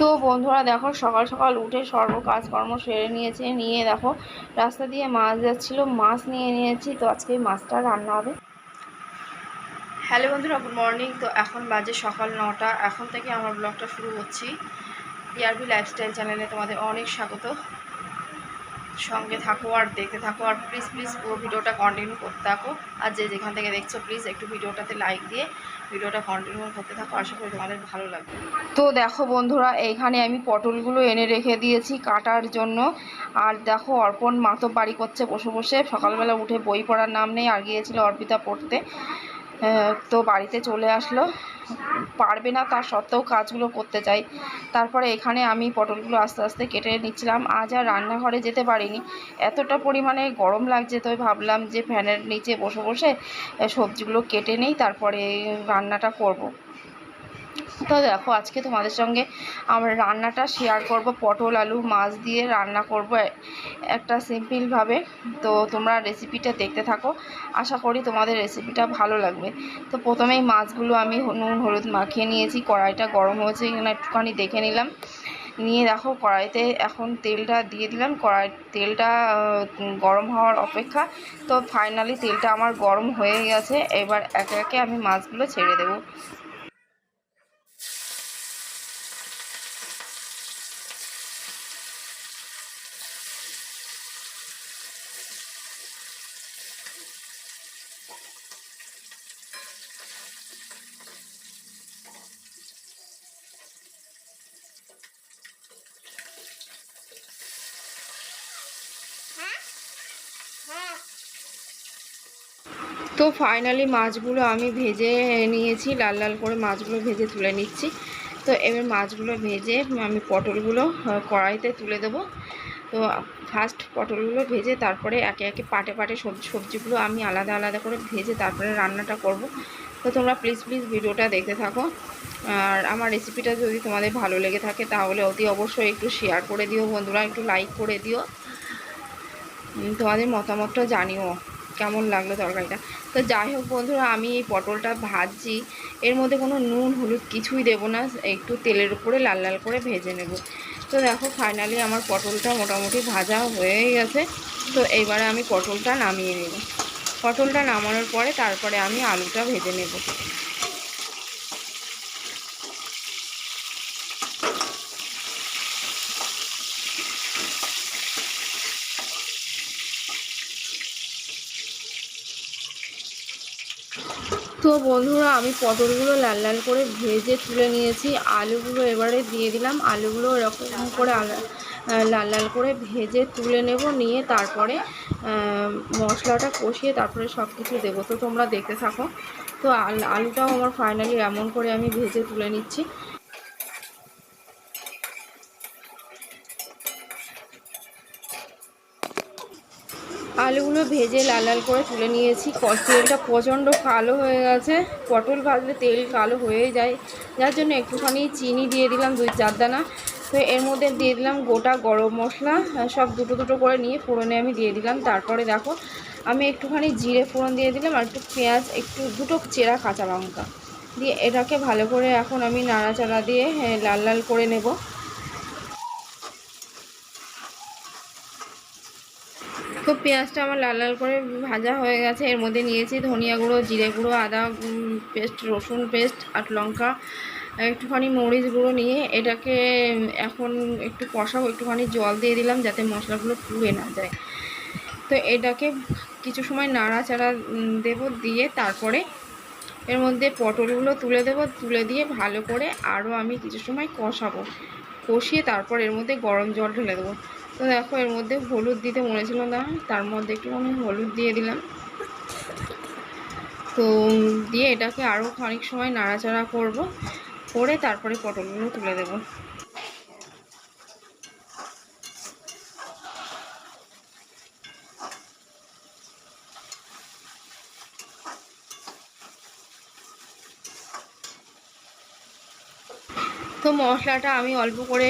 তো বন্ধুরা দেখো, সকাল সকাল উঠে সর্ব কাজকর্ম সেরে নিয়েছে। নিয়ে দেখো রাস্তা দিয়ে মাছ যাচ্ছিল, মাছ নিয়ে নিয়েছি। তো আজকে মাছটা রান্না হবে। হ্যালো বন্ধুরা, গুড মর্নিং। তো এখন বাজে সকাল 9টা। এখন থেকে আমার ব্লগটা শুরু করছি। টিআরবি লাইফস্টাইল চ্যানেলে তোমাদের অনেক স্বাগত। সঙ্গে থাকো আর দেখতে থাকো, আর প্লিজ প্লিজ পুরো ভিডিওটা কন্টিনিউ করতে থাকো। আর যে যেখান থেকে দেখছো প্লিজ একটু ভিডিওটাতে লাইক দিয়ে ভিডিওটা কন্টিনিউ করতে থাকো। আশা করি তোমাদের ভালো লাগবে। তো দেখো বন্ধুরা, এইখানে আমি পটলগুলো এনে রেখে দিয়েছি কাটার জন্য। আর দেখো অর্পণ মাতো বাড়ি করছে বসে বসে। সকালবেলা উঠে বই পড়ার নাম নেই, আর গিয়েছিল অর্পিতা পড়তে। তো বাড়িতে চলে আসলো, পারবে না তার সত্ত্বেও কাজগুলো করতে চাই। তারপরে এখানে আমি পটলগুলো আস্তে আস্তে কেটে নিচ্ছিলাম। আজ আর রান্নাঘরে যেতে পারিনি, এতটা পরিমাণে গরম লাগছে। তো ভাবলাম যে ফ্যানের নিচে বসে বসে সবজিগুলো কেটে নেই, তারপরে রান্নাটা করব। তো দেখো আজকে তোমাদের সঙ্গে আমরা রান্নাটা শেয়ার করব। পটল আলু মাছ দিয়ে রান্না করব একটা সিম্পলভাবে। তো তোমরা রেসিপিটা দেখতে থাকো, আশা করি তোমাদের রেসিপিটা ভালো লাগবে। তো প্রথমেই মাছগুলো আমি নুন হলুদ মাখিয়ে নিয়েছি। কড়াইটা গরম হয়েছে কিনা একটুখানি দেখে নিলাম। নিয়ে দেখো কড়াইতে এখন তেলটা দিয়ে দিলাম। তেলটা গরম হওয়ার অপেক্ষা। তো ফাইনালি তেলটা আমার গরম হয়ে গেছে। এবার একে একে আমি মাছগুলো ছেড়ে দেবো। তো ফাইনালি মাছগুলো আমি ভেজে নিয়েছি, লাল লাল করে মাছগুলো ভেজে তুলে নিচ্ছি। তো এবার মাছগুলো ভেজে আমি পটলগুলো কড়াইতে তুলে দেবো। তো ফার্স্ট পটলগুলো ভেজে তারপরে একে একে পাটে পাটে সবজিগুলো আমি আলাদা আলাদা করে ভেজে তারপরে রান্নাটা করব। তো তোমরা প্লিজ প্লিজ ভিডিওটা দেখতে থাকো। আর আমার রেসিপিটা যদি তোমাদের ভালো লেগে থাকে তাহলে অতি অবশ্যই একটু শেয়ার করে দিও বন্ধুরা, একটু লাইক করে দিও। তোমাদের মতামতটা জানিও কেমন লাগলো তরকারিটা। তো যাই হোক বন্ধুরা, আমি এই পটলটা ভাজছি, এর মধ্যে কোনো নুন হলুদ কিছুই দেবো না, একটু তেলের উপরে লাল লাল করে ভেজে নেব। তো দেখো ফাইনালি আমার পটলটা মোটামুটি ভাজা হয়ে গেছে। তো এইবারে আমি পটলটা নামিয়ে নেব। পটলটা নামানোর পরে তারপরে আমি আলুটা ভেজে নেব। তো বন্ধুরা, আমি পটলগুলো লাল লাল করে ভেজে তুলে নিয়েছি। আলুগুলো এবারে দিয়ে দিলাম। আলুগুলো এরকম করে লাল লাল করে ভেজে তুলে নেব। নিয়ে তারপরে মশলাটা কষিয়ে তারপরে সব কিছু দেবো। তো তোমরা দেখতে থাকো। তো আলুটাও আমার ফাইনালি এমন করে আমি ভেজে তুলে নিচ্ছি। আলুগুলো ভেজে লাল লাল করে তুলে নিয়েছি। তেলটা প্রচণ্ড কালো হয়ে গেছে। পটল ভাজলে তেল কালো হয়ে যায়, যার জন্য একটুখানি চিনি দিয়ে দিলাম 2-4 দানা। তো এর মধ্যে দিয়ে দিলাম গোটা গরম মশলা, সব দুটো দুটো করে নিয়ে ফোড়নে আমি দিয়ে দিলাম। তারপরে দেখো আমি একটুখানি জিরে ফোড়ন দিয়ে দিলাম, আর একটু পেঁয়াজ, একটু দুটো চেরা কাঁচা লঙ্কা দিয়ে এটাকে ভালো করে এখন আমি নাড়াচাড়া দিয়ে লাল লাল করে নেব। তো পেঁয়াজটা আমার লাল লাল করে ভাজা হয়ে গেছে। এর মধ্যে নিয়েছি ধনিয়া গুঁড়ো, জিরে গুঁড়ো, আদা পেস্ট, রসুন পেস্ট আর লঙ্কা, একটুখানি মরিচ গুঁড়ো নিয়ে এটাকে এখন একটু কষাও। একটুখানি জল দিয়ে দিলাম যাতে মশলাগুলো পুড়ে না যায়। তো এটাকে কিছু সময় নাড়াচাড়া দেব, দিয়ে তারপরে এর মধ্যে পটলগুলো তুলে দেব। তুলে দিয়ে ভালো করে আরও আমি কিছু সময় কষাবো। কষিয়ে তারপর এর মধ্যে গরম জল ঢেলে দেবো। তো দেখো এর মধ্যে হলুদ দিতে মনে ছিল না, তার মধ্যে একটু আমি হলুদ দিয়ে দিলাম। তো দিয়ে এটাকে আরও খানিক সময় নাড়াচাড়া করব, করে তারপরে পটলগুলো তুলে দেবো। তো মশলাটা আমি অল্প করে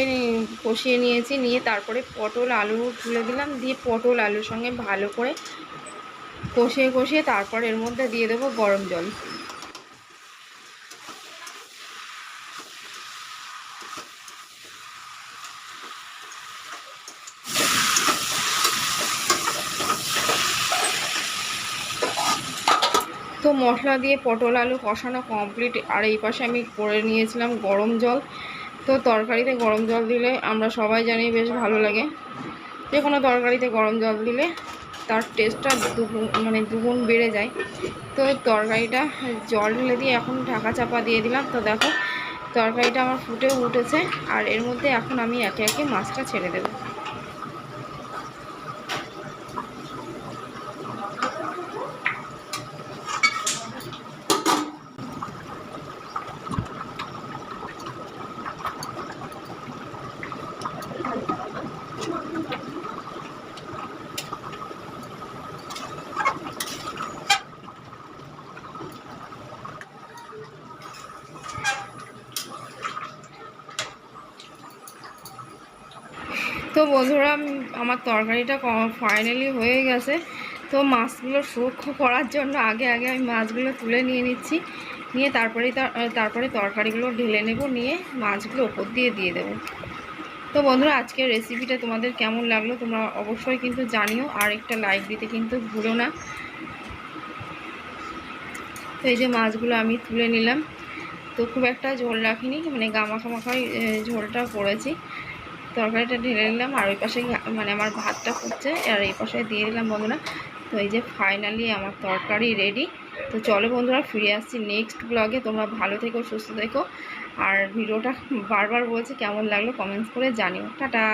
কষিয়ে নিয়েছি। নিয়ে তারপরে পটল আলু তুলে দিলাম। দিয়ে পটল আলুর সঙ্গে ভালো করে কষিয়ে কষিয়ে তারপর এর মধ্যে দিয়ে দেবো গরম জল। তো মশলা দিয়ে পটল আলু কষানো কমপ্লিট। আর এই পাশে আমি করে নিয়েছিলাম গরম জল। তো তরকারিতে গরম জল দিলে আমরা সবাই জানি বেশ ভালো লাগে। যে কোনো তরকারিতে গরম জল দিলে তার টেস্টটা দুগুণ বেড়ে যায়। তো তরকারিটা জল ঢেলে দিয়ে এখন ঢাকা চাপা দিয়ে দিলাম। তো দেখো তরকারিটা আমার ফুটেও উঠেছে। আর এর মধ্যে এখন আমি একে একে মাছটা ছেড়ে দেবো। তো বন্ধুরা আমার তরকারিটা ফাইনালি হয়ে গেছে। তো মাছগুলো সুরক্ষা করার জন্য আগে আগে আমি মাছগুলো তুলে নিয়ে নিচ্ছি। নিয়ে তারপরে তরকারিগুলো ঢেলে নেব, নিয়ে মাছগুলো ওপর দিয়ে দেবো। তো বন্ধুরা আজকের রেসিপিটা তোমাদের কেমন লাগলো তোমরা অবশ্যই কিন্তু জানিও। আর একটা লাইক দিতে কিন্তু ভুলো না। তো এই যে মাছগুলো আমি তুলে নিলাম। তো খুব একটা ঝোল রাখিনি, গামাখামাখাই ঝোলটা করেছি। তরকারিটা ঢেলে নিলাম আর ওই পাশে আমার ভাতটা ফুটছে আর এই পাশে দিয়ে দিলাম বন্ধুরা। তো এই যে ফাইনালি আমার তরকারি রেডি। তো চলো বন্ধুরা ফিরে আসছি নেক্সট ব্লগে। তোমরা ভালো থেকো, সুস্থ থেকো। আর ভিডিওটা বারবার বলছি কেমন লাগলো কমেন্টস করে জানিও। টাটা।